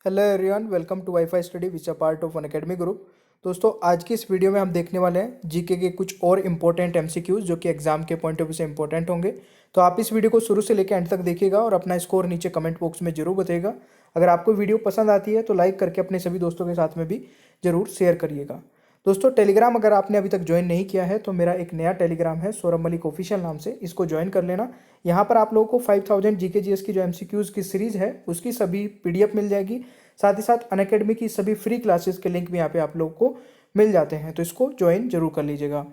Hello everyone, welcome to WiFi study which a part of Unacademy group. दोस्तों, आज की इस वीडियो में हम देखने वाले हैं जीके के कुछ और इंपॉर्टेंट एमसीक्यूज जो कि एग्जाम के पॉइंट ऑफ व्यू से इंपॉर्टेंट होंगे। तो आप इस वीडियो को शुरू से लेकर एंड तक देखिएगा और अपना स्कोर नीचे कमेंट बॉक्स में जरूर बताइएगा। अगर आपको वीडियो पसंद आती है तो लाइक करके अपने सभी दोस्तों के साथ में भी जरूर शेयर करिएगा। दोस्तों, टेलीग्राम अगर आपने अभी तक ज्वाइन नहीं किया है तो मेरा एक नया टेलीग्राम है सौरभ मलिक ऑफिशियल नाम से, इसको ज्वाइन कर लेना। यहाँ पर आप लोगों को 5000 जीके जीएस की जो एमसीक्यूज की सीरीज है उसकी सभी पीडीएफ मिल जाएगी। साथ ही साथ अनअकैडमी की सभी फ्री क्लासेस के लिंक भी यहाँ पे आप लोगों को मिल जाते हैं, तो इसको ज्वाइन जरूर कर लीजिएगा।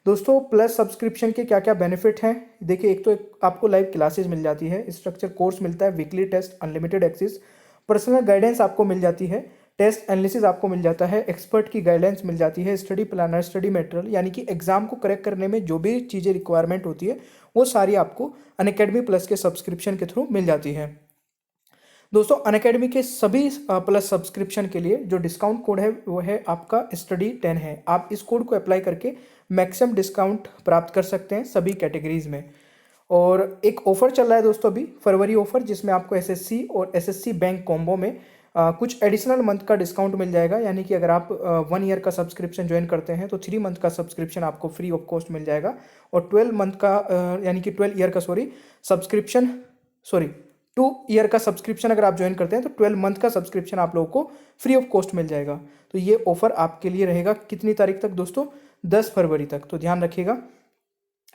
दोस्तों, प्लस सब्सक्रिप्शन के क्या क्या बेनिफिट हैं देखिए। एक तो आपको लाइव क्लासेस मिल जाती है, स्ट्रक्चर कोर्स मिलता है, weekly test, unlimited access, personal guidance आपको मिल जाती है, टेस्ट एनालिसिस आपको मिल जाता है, एक्सपर्ट की गाइडेंस मिल जाती है, स्टडी प्लानर, स्टडी मटेरियल, यानी कि एग्जाम को करेक्ट करने में जो भी चीज़ें रिक्वायरमेंट होती है वो सारी आपको अनअकैडमी प्लस के सब्सक्रिप्शन के थ्रू मिल जाती है। दोस्तों, अनअकैडमी के सभी प्लस सब्सक्रिप्शन के लिए जो डिस्काउंट कोड है वो है आपका स्टडी 10 है। आप इस कोड को अप्लाई करके मैक्सिमम डिस्काउंट प्राप्त कर सकते हैं सभी कैटेगरीज में। और एक ऑफर चल रहा है दोस्तों अभी फरवरी ऑफर, जिसमें आपको एसएससी और एसएससी बैंक कॉम्बो में कुछ एडिशनल मंथ का डिस्काउंट मिल जाएगा। यानी कि अगर आप 1 ईयर का सब्सक्रिप्शन ज्वाइन करते हैं तो 3 मंथ का सब्सक्रिप्शन आपको फ्री ऑफ कॉस्ट मिल जाएगा। और 12 मंथ का यानी कि 12 ईयर का सब्सक्रिप्शन 2 ईयर का सब्सक्रिप्शन अगर आप ज्वाइन करते हैं तो 12 मंथ का सब्सक्रिप्शन आप लोगों को फ्री ऑफ कॉस्ट मिल जाएगा। तो ये ऑफर आपके लिए रहेगा कितनी तारीख तक दोस्तों? 10 फरवरी तक, तो ध्यान रखिएगा।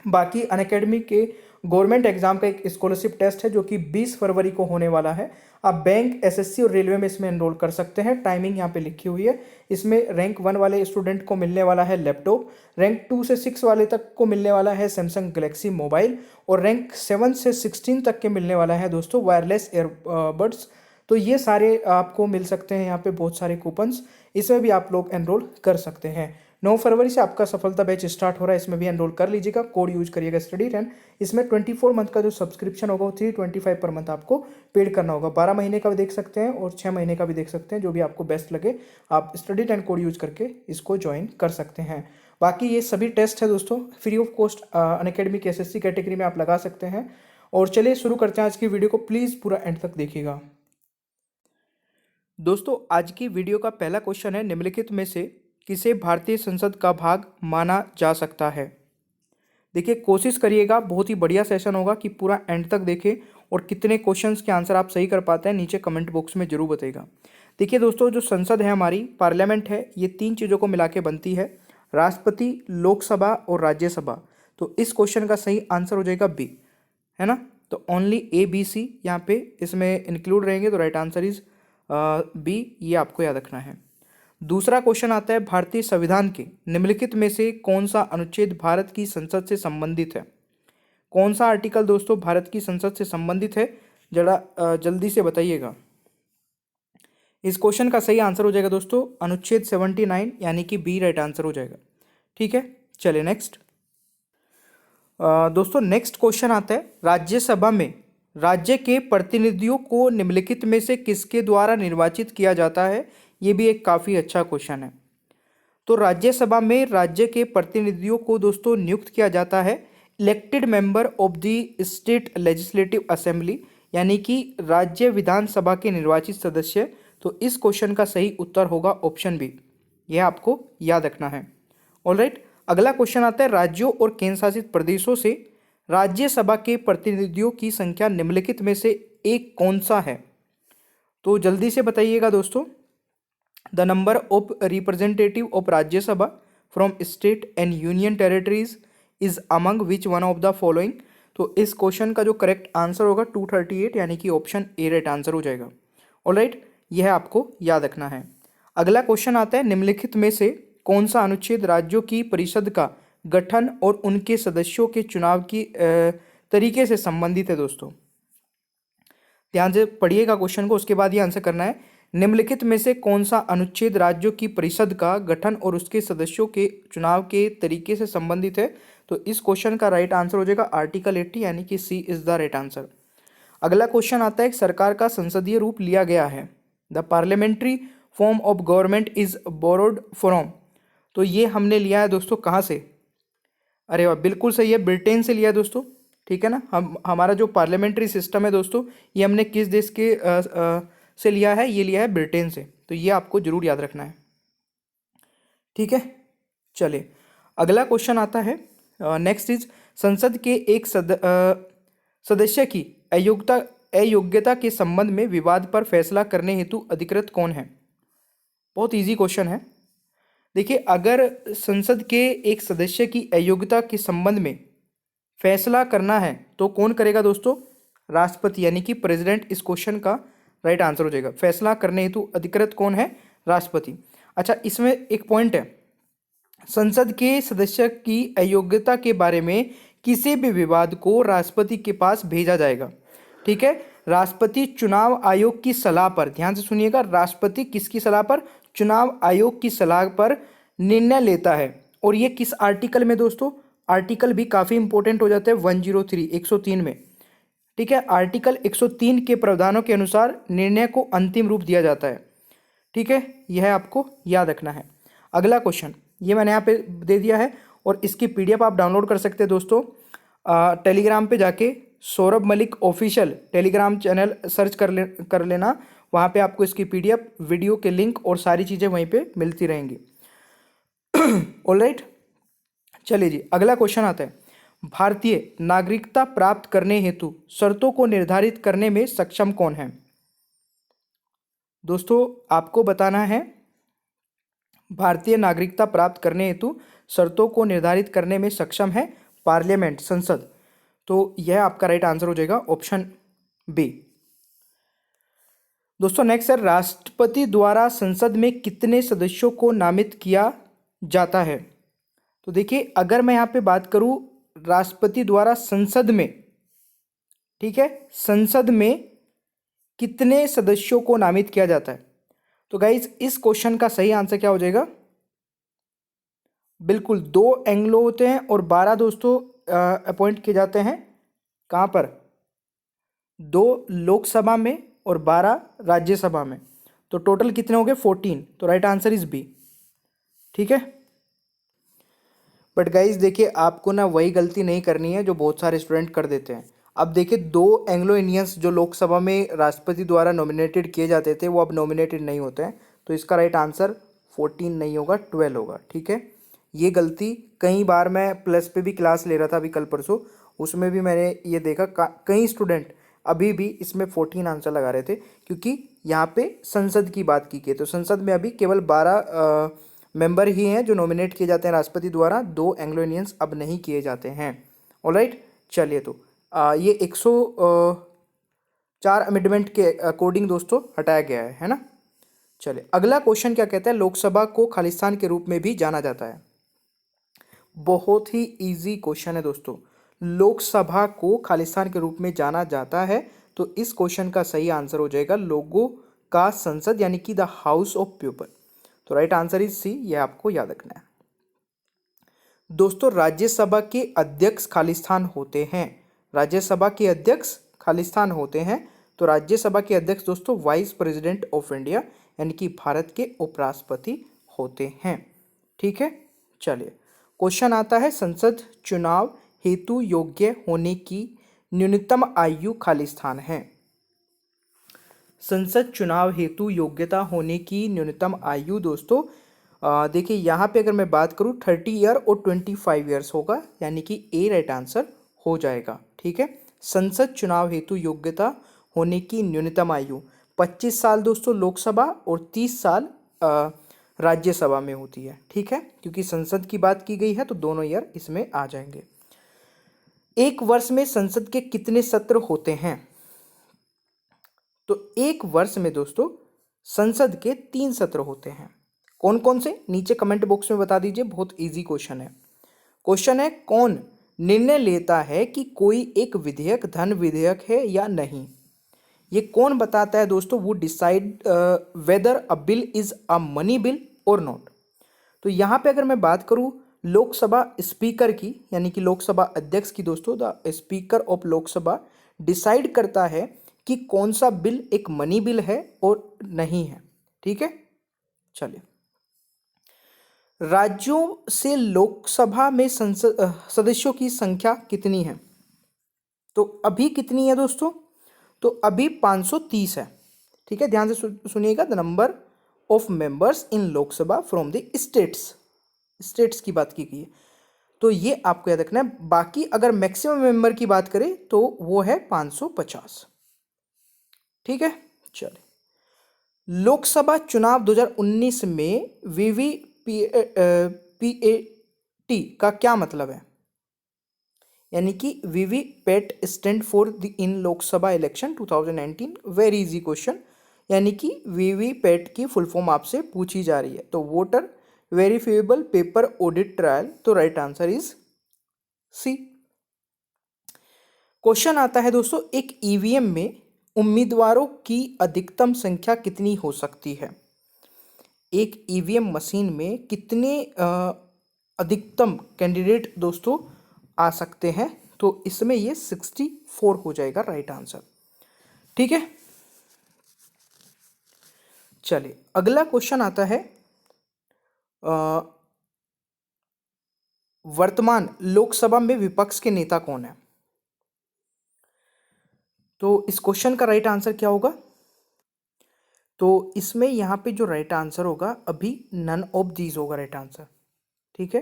बाकी अनअकैडमी के गवर्नमेंट एग्जाम का एक स्कॉलरशिप टेस्ट है जो कि 20 फरवरी को होने वाला है। आप बैंक, एसएससी और रेलवे में इसमें एनरोल कर सकते हैं। टाइमिंग यहाँ पे लिखी हुई है। इसमें रैंक 1 वाले स्टूडेंट को मिलने वाला है लैपटॉप, रैंक 2 से 6 वाले तक को मिलने वाला है सैमसंग गैलेक्सी मोबाइल, और रैंक 7 से 16 तक के मिलने वाला है दोस्तों वायरलेस ईयरबड्स। तो ये सारे आपको मिल सकते हैं यहाँ पे बहुत सारे कूपन्स, इसमें भी आप लोग एनरोल कर सकते हैं। 9 फरवरी से आपका सफलता बैच स्टार्ट हो रहा है, इसमें भी एनरोल कर लीजिएगा। कोड यूज करिएगा स्टडी 10। इसमें 24 मंथ का जो सब्सक्रिप्शन होगा वो 325 पर मंथ आपको पेड करना होगा। 12 महीने का भी देख सकते हैं और 6 महीने का भी देख सकते हैं, जो भी आपको बेस्ट लगे। आप स्टडी 10 कोड यूज करके इसको ज्वाइन कर सकते हैं। बाकी ये सभी टेस्ट है दोस्तों फ्री ऑफ कॉस्ट अनअकैडमी के एसएससी कैटेगरी में आप लगा सकते हैं। और चलिए शुरू करते हैं आज की वीडियो को, प्लीज़ पूरा एंड तक देखिएगा। दोस्तों, आज की वीडियो का पहला क्वेश्चन है, निम्नलिखित में से किसे भारतीय संसद का भाग माना जा सकता है? देखिए, कोशिश करिएगा, बहुत ही बढ़िया सेशन होगा कि पूरा एंड तक देखें और कितने क्वेश्चंस के आंसर आप सही कर पाते हैं नीचे कमेंट बॉक्स में जरूर बताइएगा। देखिए दोस्तों, जो संसद है हमारी, पार्लियामेंट है, ये 3 चीज़ों को मिला के बनती है, राष्ट्रपति, लोकसभा और राज्यसभा। तो इस क्वेश्चन का सही आंसर हो जाएगा बी, है ना। तो ओनली ए बी सी यहाँ पे इसमें इंक्लूड रहेंगे, तो राइट आंसर इज बी, ये आपको याद रखना है। दूसरा क्वेश्चन आता है, भारतीय संविधान के निम्नलिखित में से कौन सा अनुच्छेद भारत की संसद से संबंधित है? कौन सा आर्टिकल दोस्तों भारत की संसद से संबंधित है? जरा जल्दी से बताइएगा। इस क्वेश्चन का सही आंसर हो जाएगा दोस्तों अनुच्छेद 79, यानी कि बी राइट आंसर हो जाएगा। ठीक है, चलिए नेक्स्ट। दोस्तों, नेक्स्ट क्वेश्चन आता है, राज्यसभा में राज्य के प्रतिनिधियों को निम्नलिखित में से किसके द्वारा निर्वाचित किया जाता है? ये भी एक काफ़ी अच्छा क्वेश्चन है। तो राज्यसभा में राज्य के प्रतिनिधियों को दोस्तों नियुक्त किया जाता है elected member of the state legislative assembly, यानी कि राज्य विधानसभा के निर्वाचित सदस्य। तो इस क्वेश्चन का सही उत्तर होगा ऑप्शन बी, यह आपको याद रखना है। ऑलराइट, अगला क्वेश्चन आता है, राज्यों और केंद्र शासित प्रदेशों से राज्यसभा के प्रतिनिधियों की संख्या निम्नलिखित में से एक कौन सा है? तो जल्दी से बताइएगा दोस्तों। The number of representative of Rajya Sabha from state and union territories is among which one of the following? तो इस क्वेश्चन का जो करेक्ट आंसर होगा 238, यानी कि ऑप्शन ए राइट आंसर हो जाएगा। ऑलराइट, यह आपको याद रखना है। अगला क्वेश्चन आता है, निम्नलिखित में से कौन सा अनुच्छेद राज्यों की परिषद का गठन और उनके सदस्यों के चुनाव की तरीके से संबंधित है? दोस्तों ध्यान से पढ़िएगा क्वेश्चन को, उसके बाद ये आंसर करना है। निम्नलिखित में से कौन सा अनुच्छेद राज्यों की परिषद का गठन और उसके सदस्यों के चुनाव के तरीके से संबंधित है? तो इस क्वेश्चन का राइट आंसर हो जाएगा आर्टिकल 80, यानी कि सी इज द राइट आंसर। अगला क्वेश्चन आता है, सरकार का संसदीय रूप लिया गया है, the parliamentary form of government is borrowed from. तो ये हमने लिया है दोस्तों कहाँ से? अरे वाह, बिल्कुल सही है, ब्रिटेन से लिया है दोस्तों। ठीक है ना, हमारा जो पार्लियामेंट्री सिस्टम है दोस्तों, ये हमने किस देश के से लिया है, ये लिया है ब्रिटेन से। तो ये आपको जरूर याद रखना है, ठीक है। चलिए अगला क्वेश्चन आता है। नेक्स्ट इज संसद के एक सदस्य की अयोग्यता के संबंध में विवाद पर फैसला करने हेतु अधिकृत कौन है? बहुत इजी क्वेश्चन है। देखिए, अगर संसद के एक सदस्य की अयोग्यता के संबंध में फैसला करना है तो कौन करेगा दोस्तों? राष्ट्रपति, यानी कि प्रेसिडेंट इस क्वेश्चन का राइट आंसर हो जाएगा। फैसला करने हेतु अधिकृत कौन है? राष्ट्रपति। अच्छा, इसमें एक पॉइंट है, संसद के सदस्य की अयोग्यता के बारे में किसी भी विवाद को राष्ट्रपति के पास भेजा जाएगा, ठीक है। राष्ट्रपति चुनाव आयोग की सलाह पर, ध्यान से सुनिएगा, राष्ट्रपति किसकी सलाह पर? चुनाव आयोग की सलाह पर निर्णय लेता है। और ये किस आर्टिकल में दोस्तों? आर्टिकल भी काफी इंपॉर्टेंट हो जाता है 103 103 में, ठीक है। आर्टिकल 103 के प्रावधानों के अनुसार निर्णय को अंतिम रूप दिया जाता है, ठीक है। यह आपको याद रखना है। अगला क्वेश्चन ये मैंने यहाँ पे दे दिया है और इसकी पीडीएफ आप डाउनलोड कर सकते हैं दोस्तों। टेलीग्राम पे जाके Saurabh Malik official Telegram channel search कर लेना, वहाँ पे आपको इसकी पीडीएफ, वीडियो के लिंक और सारी चीज़ें वहीं पे मिलती रहेंगी। ऑलराइट, चलिए जी अगला क्वेश्चन आता है। भारतीय नागरिकता प्राप्त करने हेतु शर्तों को निर्धारित करने में सक्षम कौन है? दोस्तों आपको बताना है, भारतीय नागरिकता प्राप्त करने हेतु शर्तों को निर्धारित करने में सक्षम है पार्लियामेंट, संसद। तो यह आपका राइट आंसर हो जाएगा ऑप्शन बी। दोस्तों नेक्स्ट है, राष्ट्रपति द्वारा संसद में कितने सदस्यों को नामित किया जाता है? तो देखिए, अगर मैं यहाँ पे बात करूँ राष्ट्रपति द्वारा संसद में, ठीक है, संसद में कितने सदस्यों को नामित किया जाता है, तो गाइज इस क्वेश्चन का सही आंसर क्या हो जाएगा? बिल्कुल 2 एंग्लो होते हैं और 12 दोस्तों अपॉइंट किए जाते हैं। कहाँ पर? 2 लोकसभा में और 12 राज्यसभा में। तो टोटल कितने हो गए? 14। तो राइट आंसर इज बी, ठीक है। बट गाइज देखिए, आपको ना वही गलती नहीं करनी है जो बहुत सारे स्टूडेंट कर देते हैं। अब देखिए, 2 एंग्लो इंडियंस जो लोकसभा में राष्ट्रपति द्वारा नॉमिनेटेड किए जाते थे वो अब नॉमिनेटेड नहीं होते हैं। तो इसका राइट आंसर 14 नहीं होगा, 12 होगा, ठीक है। ये गलती कई बार मैं प्लस पे भी क्लास ले रहा था अभी कल परसों, उसमें भी मैंने ये देखा कई स्टूडेंट अभी भी इसमें 14 आंसर लगा रहे थे, क्योंकि यहाँ पे संसद की बात की गई। तो संसद में अभी केवल 12 मेंबर ही हैं जो नॉमिनेट किए जाते हैं राष्ट्रपति द्वारा, 2 एंग्लो इंडियंस अब नहीं किए जाते हैं। ऑलराइट, चलिए तो ये 104 अमेंडमेंट के अकॉर्डिंग दोस्तों हटाया गया है ना। चलिए अगला क्वेश्चन क्या कहता है, लोकसभा को खालिस्तान के रूप में भी जाना जाता है। बहुत ही इजी क्वेश्चन है दोस्तों, लोकसभा को खालिस्तान के रूप में जाना जाता है। तो इस क्वेश्चन का सही आंसर हो जाएगा लोगों का संसद, यानी कि द हाउस ऑफ पीपल। तो राइट आंसर इज सी, यह आपको याद रखना है दोस्तों। राज्यसभा के अध्यक्ष खालिस्तान होते हैं, राज्यसभा के अध्यक्ष खालिस्तान होते हैं। तो राज्यसभा के अध्यक्ष दोस्तों वाइस प्रेसिडेंट ऑफ इंडिया, यानी कि भारत के उपराष्ट्रपति होते हैं, ठीक है। चलिए क्वेश्चन आता है, संसद चुनाव हेतु योग्य होने की न्यूनतम आयु खालिस्तान है। संसद चुनाव हेतु योग्यता होने की न्यूनतम आयु दोस्तों देखिए, यहाँ पे अगर मैं बात करूँ 30 ईयर और 25 ईयर्स होगा, यानी कि ए राइट आंसर हो जाएगा, ठीक है। संसद चुनाव हेतु योग्यता होने की न्यूनतम आयु 25 साल दोस्तों लोकसभा और 30 साल राज्यसभा में होती है, ठीक है। क्योंकि संसद की बात की गई है तो दोनों ईयर इसमें आ जाएंगे। एक वर्ष में संसद के कितने सत्र होते हैं? तो एक वर्ष में दोस्तों संसद के 3 सत्र होते हैं। कौन कौन से? नीचे कमेंट बॉक्स में बता दीजिए, बहुत इजी क्वेश्चन है। क्वेश्चन है, कौन निर्णय लेता है कि कोई एक विधेयक धन विधेयक है या नहीं? ये कौन बताता है दोस्तों? वो decide whether a bill is a money bill और नॉट। तो यहाँ पे अगर मैं बात करूँ लोकसभा स्पीकर की, यानी कि लोकसभा अध्यक्ष की दोस्तों, the speaker of Lok Sabha decide करता है कि कौन सा बिल एक मनी बिल है और नहीं है, ठीक है। चलिए, राज्यों से लोकसभा में संसद सदस्यों की संख्या कितनी है? तो अभी कितनी है दोस्तों? तो अभी 530 है, ठीक है, ध्यान से सुनिएगा। The number of members in Lok Sabha from the states की बात की गई है, तो ये आपको याद रखना है। बाकी अगर मैक्सिमम मेंबर की बात करें तो वो है 550। ठीक है, चलिए। लोकसभा चुनाव 2019 में वीवीपीएटी का क्या मतलब है? यानी कि VVPAT stand for the in Lok Sabha election 2019। Very easy question. यानी कि वीवीपैट की फुल फॉर्म आपसे पूछी जा रही है, तो voter verifiable paper audit trail, तो right answer is C. Question आता है दोस्तों, एक ईवीएम में उम्मीदवारों की अधिकतम संख्या कितनी हो सकती है? एक ईवीएम मशीन में कितने अधिकतम कैंडिडेट दोस्तों आ सकते हैं? तो इसमें ये 64 हो जाएगा राइट आंसर। ठीक है, चलिए अगला क्वेश्चन आता है, वर्तमान लोकसभा में विपक्ष के नेता कौन है? तो इस क्वेश्चन का राइट आंसर क्या होगा? तो इसमें यहाँ पे जो राइट आंसर होगा, अभी नन ऑफ दीज होगा राइट आंसर। ठीक है,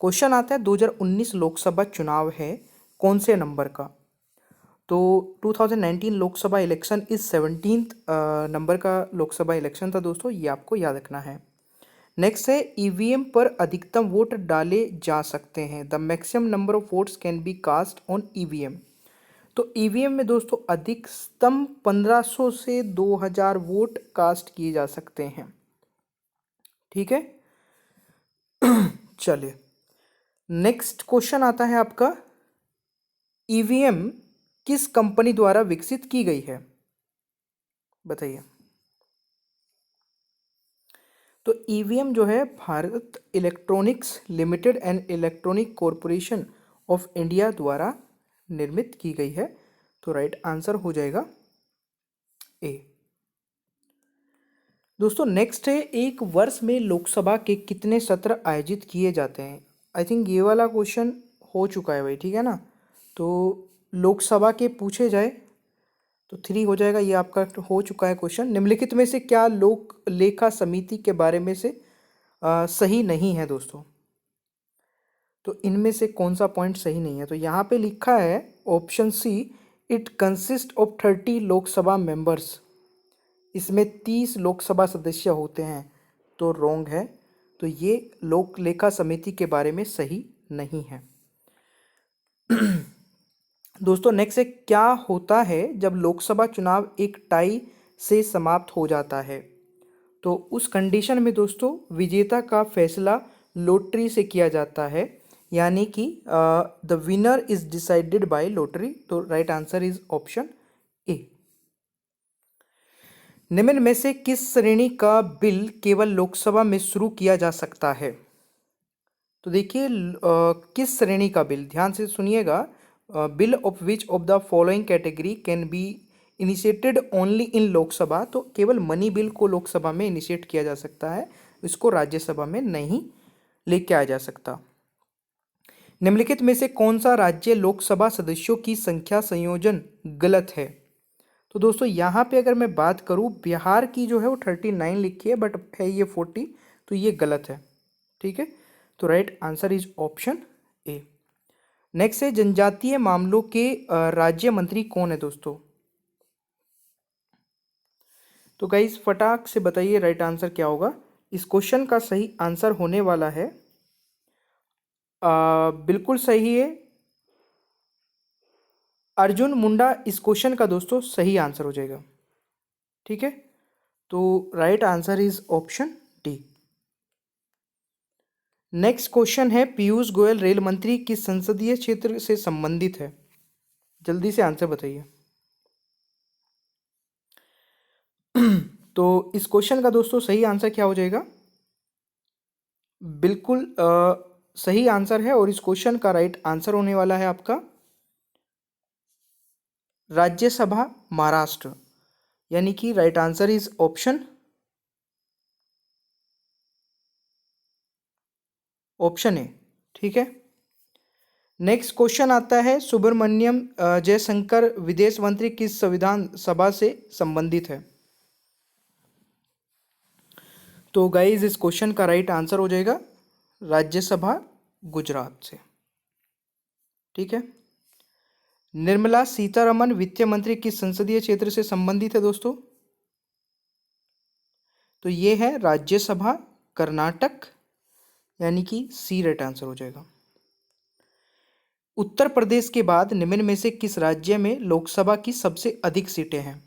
क्वेश्चन आता है 2019 लोकसभा चुनाव है कौन से नंबर का? तो 2019 लोकसभा इलेक्शन इस 17th नंबर का लोकसभा इलेक्शन था दोस्तों, ये आपको याद रखना है। नेक्स्ट है, ईवीएम पर अधिकतम वोट डाले जा सकते हैं। The maximum number of votes can be cast on EVM. तो ईवीएम में दोस्तों अधिकतम 1500 से 2000 वोट कास्ट किए जा सकते हैं। ठीक है, चलिए नेक्स्ट क्वेश्चन आता है आपका, ईवीएम किस कंपनी द्वारा विकसित की गई है? बताइए। तो ईवीएम जो है Bharat electronics limited and electronic corporation of India द्वारा निर्मित की गई है, तो राइट आंसर हो जाएगा ए। दोस्तों नेक्स्ट है, एक वर्ष में लोकसभा के कितने सत्र आयोजित किए जाते हैं? आई थिंक ये वाला क्वेश्चन हो चुका है भाई, ठीक है ना। तो लोकसभा के पूछे जाए तो 3 हो जाएगा, ये आपका हो चुका है क्वेश्चन। निम्नलिखित में से क्या लोक लेखा समिति के बारे में से सही नहीं है दोस्तों? तो इनमें से कौन सा पॉइंट सही नहीं है? तो यहाँ पे लिखा है option C, it consist of 30 Lok Sabha members. इसमें 30 लोकसभा सदस्य होते हैं, तो रॉन्ग है। तो ये लोक लेखा समिति के बारे में सही नहीं है। दोस्तों नेक्स्ट है, क्या होता है जब लोकसभा चुनाव एक टाई से समाप्त हो जाता है? तो उस कंडीशन में दोस्तों विजेता का फैसला लॉटरी से किया जाता है, यानी कि the winner is decided by lottery. तो right answer is option A. निम्न में से किस श्रेणी का बिल केवल लोकसभा में शुरू किया जा सकता है? तो देखिए किस श्रेणी का बिल, ध्यान से सुनिएगा। Bill of which of the following category can be initiated only in Lok Sabha. तो केवल मनी बिल को लोकसभा में इनिशिएट किया जा सकता है, इसको राज्यसभा में नहीं लेके आया जा सकता। निम्नलिखित में से कौन सा राज्य लोकसभा सदस्यों की संख्या संयोजन गलत है? तो दोस्तों यहाँ पे अगर मैं बात करूँ, बिहार की जो है वो 39 लिखी है, बट है ये 40, तो ये गलत है। ठीक है, तो right answer is option A. Next है, जनजातीय मामलों के राज्य मंत्री कौन है दोस्तों? तो गाइस फटाक से बताइए राइट आंसर क्या होगा। इस क्वेश्चन का सही आंसर होने वाला है, बिल्कुल सही है, अर्जुन मुंडा इस क्वेश्चन का दोस्तों सही आंसर हो जाएगा। ठीक है, तो right answer is option D. Next question है, पीयूष गोयल रेल मंत्री किस संसदीय क्षेत्र से संबंधित है? जल्दी से आंसर बताइए। तो इस क्वेश्चन का दोस्तों सही आंसर क्या हो जाएगा? बिल्कुल सही आंसर है, और इस क्वेश्चन का राइट आंसर होने वाला है आपका राज्यसभा महाराष्ट्र, यानी कि राइट आंसर इज ऑप्शन ए। ठीक है, नेक्स्ट क्वेश्चन आता है, सुब्रमण्यम जयशंकर विदेश मंत्री किस संविधान सभा से संबंधित है? तो गाइज इस क्वेश्चन का राइट आंसर हो जाएगा राज्यसभा गुजरात से। ठीक है। निर्मला सीतारमन वित्त मंत्री किस संसदीय क्षेत्र से संबंधित है दोस्तों? तो ये है राज्यसभा कर्नाटक, यानी कि सी राइट आंसर हो जाएगा। उत्तर प्रदेश के बाद निम्न में से किस राज्य में लोकसभा की सबसे अधिक सीटें हैं?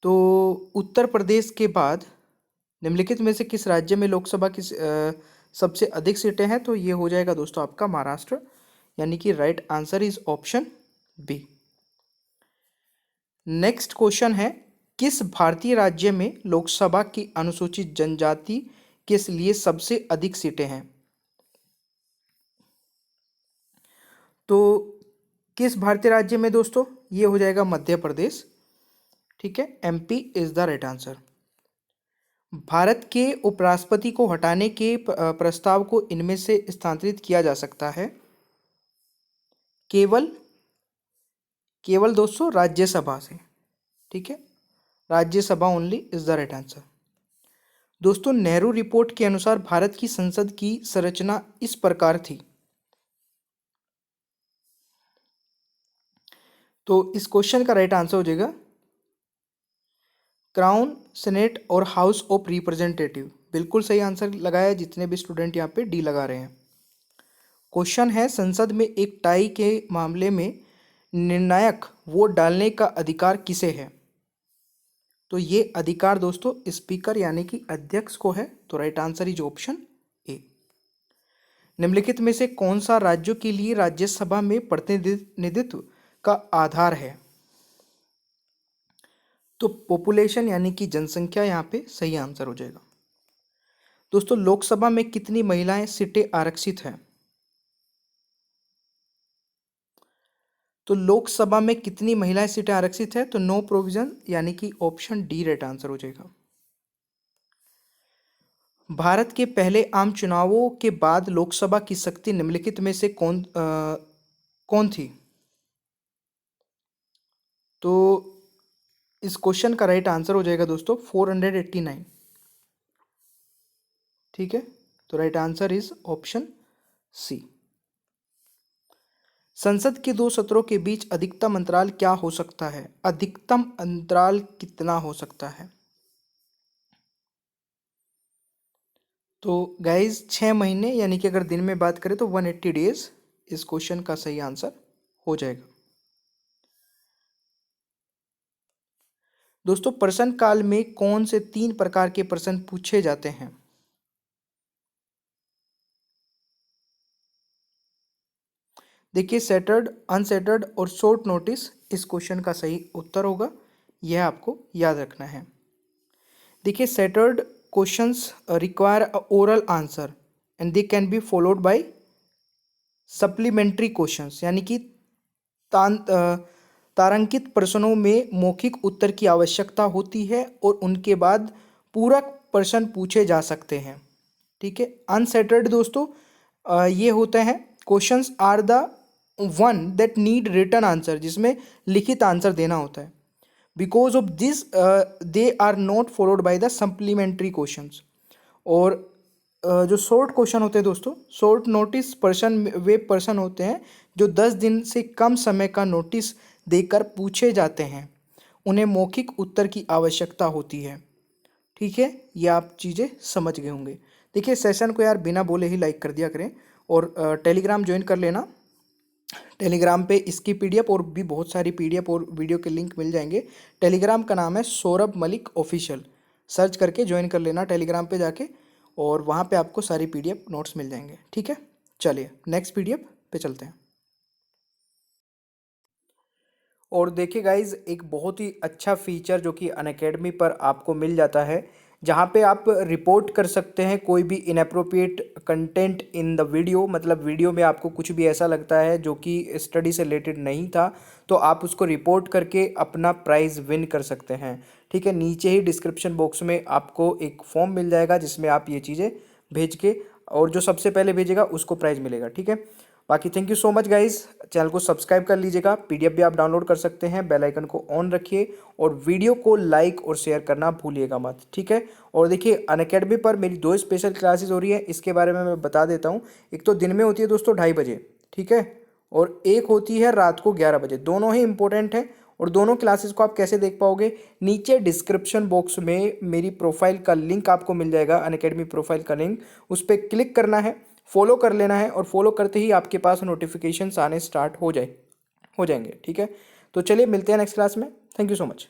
तो उत्तर प्रदेश के बाद निम्नलिखित में से किस राज्य में लोकसभा की सबसे अधिक सीटें हैं? तो ये हो जाएगा दोस्तों आपका महाराष्ट्र, यानी कि right answer is option B. Next question है, किस भारतीय राज्य में लोकसभा की अनुसूचित जनजाति के लिए सबसे अधिक सीटें हैं? तो किस भारतीय राज्य में दोस्तों? ये हो जाएगा मध्य प्रदेश। ठीक है, MP is the right answer. Bharat के उपराष्ट्रपति को हटाने के प्रस्ताव को इनमें से स्थानांतरित किया जा सकता है? केवल दोस्तों राज्यसभा से। ठीक है, Rajya Sabha only is the right answer. दोस्तों नेहरू रिपोर्ट के अनुसार भारत की संसद की संरचना इस प्रकार थी। तो इस क्वेश्चन का राइट आंसर हो जाएगा क्राउन, सेनेट और हाउस ऑफ रिप्रेजेंटेटिव। बिल्कुल सही आंसर लगाया जितने भी स्टूडेंट यहाँ पे डी लगा रहे हैं। क्वेश्चन है, संसद में एक टाई के मामले में निर्णायक वोट डालने का अधिकार किसे है? तो ये अधिकार दोस्तों स्पीकर यानी कि अध्यक्ष को है। तो राइट आंसर इज ऑप्शन ए। निम्नलिखित में से कौन सा राज्यों के लिए राज्यसभा में प्रतिनिधित्व का आधार है? तो पॉपुलेशन यानी कि जनसंख्या यहाँ पे सही आंसर हो जाएगा। दोस्तों लोकसभा में कितनी महिलाएं सीटें आरक्षित हैं? तो लोकसभा में कितनी महिलाएं सीटें आरक्षित है? तो नो प्रोविजन, यानी कि ऑप्शन डी राइट आंसर हो जाएगा। भारत के पहले आम चुनावों के बाद लोकसभा की शक्ति निम्नलिखित में से कौन थी? तो इस क्वेश्चन का राइट आंसर हो जाएगा दोस्तों 489। ठीक है, तो right answer is option C. संसद के दो सत्रों के बीच अधिकतम अंतराल क्या हो सकता है? अधिकतम अंतराल कितना हो सकता है? तो गाइज 6 महीने, यानी कि अगर दिन में बात करें तो 180 डेज इस क्वेश्चन का सही आंसर हो जाएगा। दोस्तों प्रश्न काल में कौन से 3 प्रकार के प्रश्न पूछे जाते हैं? देखिए सेटर्ड, अनसेटर्ड और शॉर्ट नोटिस इस क्वेश्चन का सही उत्तर होगा, यह आपको याद रखना है। देखिए centred questions require a oral answer and they can be followed by supplementary questions, यानी कि तारांकित प्रश्नों में मौखिक उत्तर की आवश्यकता होती है और उनके बाद पूरक प्रश्न पूछे जा सकते हैं। ठीक है। अनसेटर्ड दोस्तों ये होते हैं questions are the one that need written answer, जिसमें लिखित आंसर देना होता है। Because of this they are not followed by the supplementary questions. और जो शॉर्ट क्वेश्चन होते हैं दोस्तों, शॉर्ट नोटिस पर्सन वे पर्सन होते हैं जो 10 दिन से कम समय का नोटिस देकर पूछे जाते हैं, उन्हें मौखिक उत्तर की आवश्यकता होती है। ठीक है, ये आप चीज़ें समझ गए होंगे। देखिए सेशन को यार बिना बोले ही लाइक कर दिया करें और टेलीग्राम ज्वाइन कर लेना। टेलीग्राम पे इसकी पीडीएफ और भी बहुत सारी पीडीएफ और वीडियो के लिंक मिल जाएंगे। टेलीग्राम का नाम है सौरभ मलिक ऑफिशियल, सर्च करके ज्वाइन कर लेना टेलीग्राम पे जाके, और वहाँ पे आपको सारी पीडीएफ नोट्स मिल जाएंगे। ठीक है, चलिए नेक्स्ट पीडीएफ पे चलते हैं। और देखिए गाइज एक बहुत ही अच्छा फीचर जो कि अनअकैडमी पर आपको मिल जाता है, जहाँ पे आप रिपोर्ट कर सकते हैं कोई भी inappropriate content in the video. मतलब वीडियो में आपको कुछ भी ऐसा लगता है जो कि स्टडी से रिलेटेड नहीं था, तो आप उसको रिपोर्ट करके अपना प्राइज़ विन कर सकते हैं। ठीक है, नीचे ही डिस्क्रिप्शन बॉक्स में आपको एक फॉर्म मिल जाएगा जिसमें आप ये चीज़ें भेज के, और जो सबसे पहले भेजेगा उसको प्राइज़ मिलेगा। ठीक है, बाकी thank you so much guys, channel को सब्सक्राइब कर लीजिएगा, पीडीएफ भी आप डाउनलोड कर सकते हैं, बेल आइकन को ऑन रखिए और वीडियो को लाइक और शेयर करना भूलिएगा मत, ठीक है। और देखिए अनअकैडमी पर मेरी 2 स्पेशल क्लासेस हो रही है, इसके बारे में मैं बता देता हूँ। एक तो दिन में होती है दोस्तों 2:30 बजे, ठीक है, और एक होती है रात को 11 बजे। दोनों ही इंपॉर्टेंट है और दोनों क्लासेस को आप कैसे देख पाओगे, नीचे डिस्क्रिप्शन बॉक्स में मेरी प्रोफाइल का लिंक आपको मिल जाएगा, अनअकैडमी प्रोफाइल का लिंक, उस पर क्लिक करना है, फॉलो कर लेना है और फॉलो करते ही आपके पास नोटिफिकेशंस आने स्टार्ट हो जाएंगे, ठीक है। तो चलिए मिलते हैं नेक्स्ट क्लास में, थैंक यू सो मच।